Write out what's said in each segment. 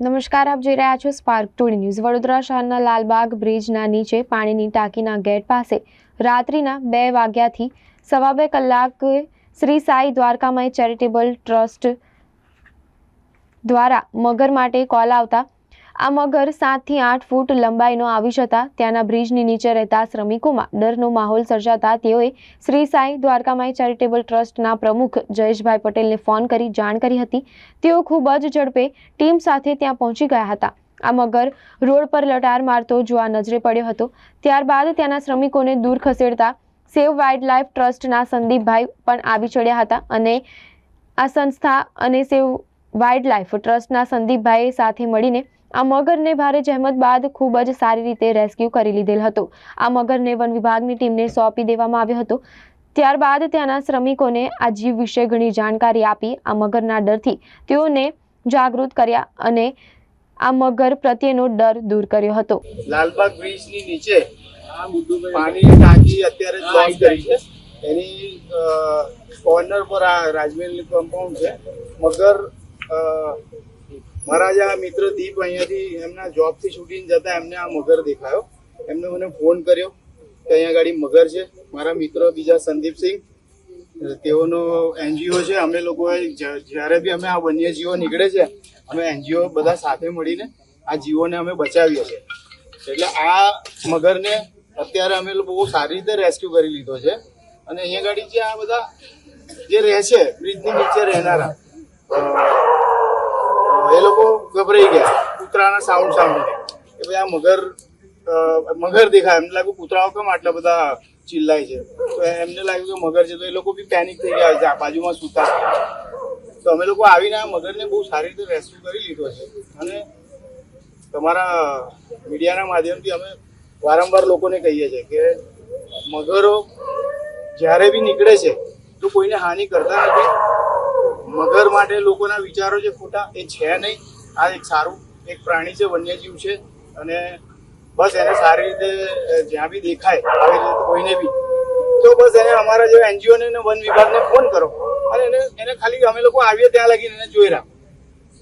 નમસ્કાર, આપ જોઈ રહ્યા છો સ્પાર્ક ટુડે ન્યૂઝ। વડોદરા શહેરના લાલબાગ બ્રિજના નીચે પાણીની ટાંકીના ગેટ પાસે રાત્રિના 2 વાગ્યાથી 2.25 કલાકે શ્રી સાઈ દ્વારકામાઈ ચેરિટેબલ ટ્રસ્ટ દ્વારા મગર માટે કોલ આવતા આ મગર 7 થી 8 ફૂટ લંબાઈનો આવી જતા ત્યાંના બ્રિજની નીચે રહેતા શ્રમિકોમાં ડરનો માહોલ સર્જાતા તેઓએ શ્રી સાઈ દ્વારકામાઈ ચેરિટેબલ ટ્રસ્ટના પ્રમુખ જયેશભાઈ પટેલને ફોન કરી જાણ કરી હતી। તેઓ ખૂબ જ ઝડપે ટીમ સાથે ત્યાં પહોંચી ગયા હતા। આ મગર રોડ પર લટાર મારતો જોવા નજરે પડ્યો હતો। ત્યારબાદ ત્યાંના શ્રમિકોને દૂર ખસેડતા સેવ વાઇલ્ડ લાઇફ ટ્રસ્ટના સંદીપભાઈ પણ આવી ચડ્યા હતા અને આ સંસ્થા અને સેવ વાઇલ્ડ લાઇફ ટ્રસ્ટના સંદીપભાઈ સાથે મળીને આ મગરને ભારે જહેમત બાદ ખૂબ જ સારી રીતે રેસ્ક્યુ કરી લીધેલ હતો। આ મગરને વન વિભાગની ટીમને સોંપી દેવામાં આવ્યો હતો। ત્યારબાદ ત્યાંના શ્રમિકોને આ જીવ વિશે ઘણી જાણકારી આપી આ મગરના ડરથી તેઓને જાગૃત કર્યા અને આ મગર પ્રત્યેનો ડર દૂર કર્યો હતો। લાલબાગ બ્રિજની નીચે પાણીની ટાંકી અત્યારે ક્લોઝ કરી છે। એની કોર્નર પર આ રાજમહેલનું કમ્પાઉન્ડ છે। મગર મારા જે મિત્ર દીપ અહીંયાથી એમના જોબથી છૂટીને જતા એમને આ મગર દેખાયો। એમને મને ફોન કર્યો કે અહીંયા ગાડી મગર છે। મારા મિત્ર બીજા સંદીપસિંહ તેઓનો એનજીઓ છે। અમે લોકોએ જ્યારે બી અમે આ વન્યજીવો નીકળે છે અમે એનજીઓ બધા સાથે મળીને આ જીવોને અમે બચાવીએ છીએ। એટલે આ મગરને અત્યારે અમે લોકો બહુ સારી રીતે રેસ્ક્યુ કરી લીધો છે અને અહીંયા ગાડી જે આ બધા જે રહે છે બ્રિજની નીચે રહેનારા એ લોકો ગભરાઈ ગયા કૂતરાના સાઉન્ડ સાંભળીને કે ભાઈ આ મગર દેખાય। એમને લાગ્યું કૂતરાઓ કેમ આટલા બધા ચિલ્લાય છે, તો એમને લાગ્યું કે મગર છે, તો એ લોકો બી પેનિક થઈ ગયા છે બાજુમાં સૂતા। તો અમે લોકો આવીને આ મગરને બહુ સારી રીતે રેસ્ક્યુ કરી લીધો છે અને તમારા મીડિયાના માધ્યમથી અમે વારંવાર લોકોને કહીએ છીએ કે મગરો જ્યારે બી નીકળે છે તો કોઈને હાનિ કરતા નથી। મગર માટે લોકોના વિચારો જે ખોટા એ છે નહીં। આ એક સારું એક પ્રાણી છે, વન્યજીવ છે અને બસ એને સારી રીતે જ્યાં બી દેખાય આવી રીતે કોઈને બી તો બસ એને અમારા જે એનજીઓને વન વિભાગને ફોન કરો અને એને ખાલી અમે લોકો આવીએ ત્યાં લગીને એને જોઈ રાખો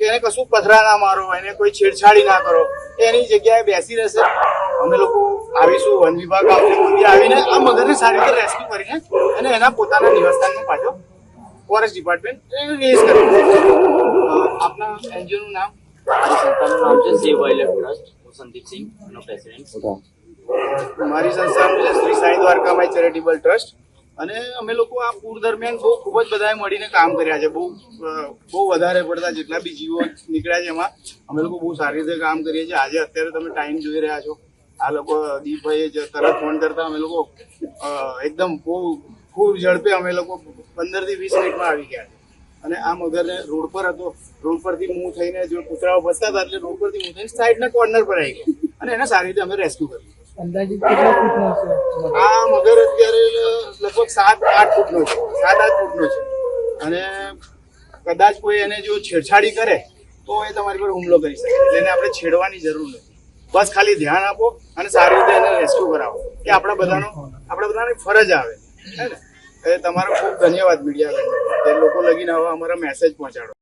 કે એને કશું પથરા ના મારો, એને કોઈ છેડછાડી ના કરો, એની જગ્યાએ બેસી રહેશે। અમે લોકો આવીશું, વન વિભાગ આવશે, આવીને આ મગરને સારી રીતે રેસ્ક્યુ કરીને અને એના પોતાના નિવાસસ્થાનમાં પાછો ફોરેસ્ટ ડિપાર્ટમેન્ટ રિલીઝ કરે। આપના એનજીઓનું નામ? મારી સંસ્થાનું નામ છે સેવ વાઇલ્ડ લાઇફ ટ્રસ્ટ। હું સંદીપસિંહ એનો પ્રેસિડેન્ટ। મારી સંસ્થાનું છે શ્રી સાઈ દ્વારકામાઈ ચેરિટેબલ ટ્રસ્ટ અને અમે લોકો આ પૂર દરમિયાન ખૂબ જ બધાએ મળીને કામ કર્યા છે। બહુ વધારે પડતા જેટલા બી જીવો નીકળ્યા છે એમાં અમે લોકો બહુ સારી રીતે કામ કરીએ છીએ। આજે અત્યારે તમે ટાઈમ જોઈ રહ્યા છો, આ લોકો દીપભાઈએ તરત ફોન કરતા અમે લોકો એકદમ ખૂબ ઝડપે અમે લોકો 15 થી 20 મિનિટમાં આવી ગયા અને આ મગરને રોડ પર હતો, રોડ પરથી મૂવ થઈને જો કૂતરાઓ ફસતા હતા એટલે રોડ પરથી મૂવ થઈને સાઈડના કોર્નર પર આવી ગયા અને એને સારી રીતે અમે રેસ્ક્યુ કર્યું। અંદાજિત કેટલા ફૂટનો હશે આ મગર? અત્યારે લગભગ 7-8 ફૂટનો છે, 7-8 ફૂટનો છે અને કદાચ કોઈ એને જો છેડછાડી કરે તો એ તમારી પર હુમલો કરી શકે। એટલે એને આપણે છેડવાની જરૂર નથી, બસ ખાલી ધ્યાન આપો અને સારી રીતે એને રેસ્ક્યુ કરાવો એ આપણા બધાની ફરજ આવે, હે ને? તમારો ખૂબ ધન્યવાદ મીડિયા કે લોકો લગીને હવે અમારા મેસેજ પહોંચાડો।